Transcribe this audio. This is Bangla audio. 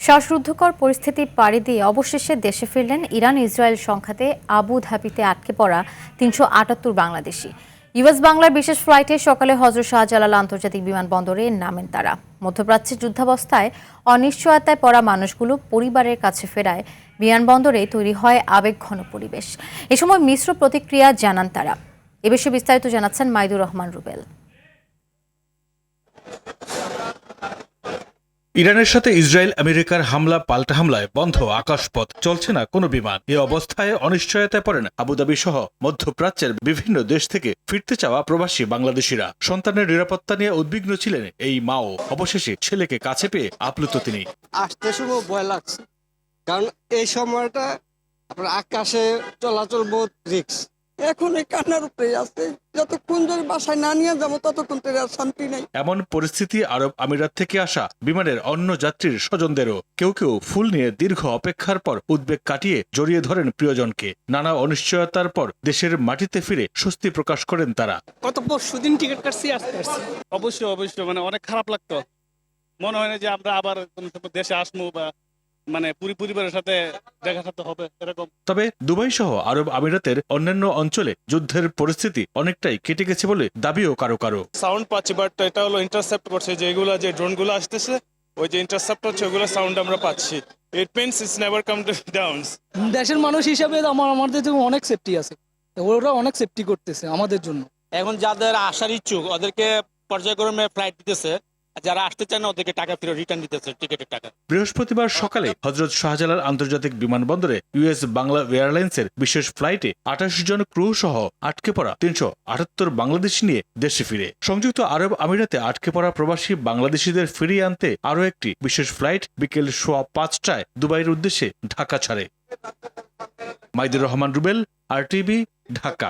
শ্বাসরুদ্ধকর পরিস্থিতি পাড়ি দিয়ে অবশেষে দেশে ফিরলেন ইরান ইসরায়েল সংঘাতে আবু ধাবিতে আটকে পড়া ৩৭৮ বাংলাদেশি। ইউএস বাংলার বিশেষ ফ্লাইটে সকালে হজরত শাহজালাল আন্তর্জাতিক বিমানবন্দরে নামেন তারা। মধ্যপ্রাচ্যে যুদ্ধাবস্থায় অনিশ্চয়তায় পড়া মানুষগুলো পরিবারের কাছে ফেরায় বিমানবন্দরে তৈরি হয় আবেগঘন পরিবেশ। এ সময় মিশ্র প্রতিক্রিয়া জানান তারা। এ বিষয়ে বিস্তারিত জানাচ্ছেন মাইদুর রহমান রুবেল। ইরানের সাথে ইসরায়েল আমেরিকার হামলা পাল্টা হামলায় বন্ধ আকাশপথ, চলছে না কোনো বিমান। এ অবস্থায় অনিশ্চয়তায় পড়েন আবুধাবি সহ মধ্যপ্রাচ্যের বিভিন্ন দেশ থেকে ফিরতে চাওয়া প্রবাসী বাংলাদেশিরা। সন্তানের নিরাপত্তা নিয়ে উদ্বিগ্ন ছিলেন এই মাও। অবশেষে ছেলেকে কাছে পেয়ে আপ্লুত তিনি। আসতে সময় ভয় লাগছে, কারণ এই সময়টা আপনার আকাশে চলাচল বহুত রিস্ক। এখন এই কান্নার উপরে আছে, যতক্ষণ ধরে বাসায় না নিয়ে যাবো ততক্ষণ তো আর শান্তি নেই। এমন পরিস্থিতি আরব আমিরাত থেকে আসা বিমানের অন্য যাত্রীর স্বজনদেরও। কেউ কেউ ফুল নিয়ে দীর্ঘ অপেক্ষার পর উদ্বেগ কাটিয়ে জড়িয়ে ধরেন প্রিয়জনকে। নানা অনিশ্চয়তার পর দেশের মাটিতে ফিরে স্বস্তি প্রকাশ করেন তারা। গত পরশুদিন টিকিট কাটছি, আসতে পারছি। অবশ্যই মানে অনেক খারাপ লাগতো। মনে হয় না যে আমরা আবার দেশে আসবো বা পরিবারের সাথে দেখা সাথে হবে এরকম। তবে দুবাই সহ আরব আমিরাতের অন্যান্য অঞ্চলে যুদ্ধের পরিস্থিতি অনেকটাই কেটে গেছে বলে দাবিও কারো কারো। সাউন্ড পাচ্ছি, বাট এটা হলো ইন্টারসেপ্ট করছে, যেগুলো যে ড্রোনগুলো আসতেছে ওই যে ইন্টারসেপ্ট হচ্ছে ওগুলো সাউন্ড আমরা পাচ্ছি। It means it's never come down. দেশের মানুষ হিসাবে আমাদের জন্য অনেক সেফটি আছে, ওরা অনেক সেফটি করতেছে আমাদের জন্য। এখন যাদের আসার ইচ্ছুক ওদেরকে পর্যায়ক্রমে ফ্লাইট দিতেছে, যারা আসতে চায় না ওদেরকে টাকা ফেরত রিটার্ন দিতেছে, টিকিটের টাকা। বৃহস্পতিবার সকালে হজরত শাহজালাল আন্তর্জাতিক বিমানবন্দরে ইউএস বাংলা এয়ারলাইন্সের বিশেষ ফ্লাইটে ২৮ জন ক্রু সহ আটকে পড়া ৩৭৮ বাংলাদেশি নিয়ে দেশে ফিরে। সংযুক্ত আরব আমিরাতে আটকে পড়া প্রবাসী বাংলাদেশিদের ফিরিয়ে আনতে আরও একটি বিশেষ ফ্লাইট বিকেল ৫:১৫টায় দুবাইয়ের উদ্দেশ্যে ঢাকা ছাড়ে। মাইদুর রহমান রুবেল, RTV, ঢাকা।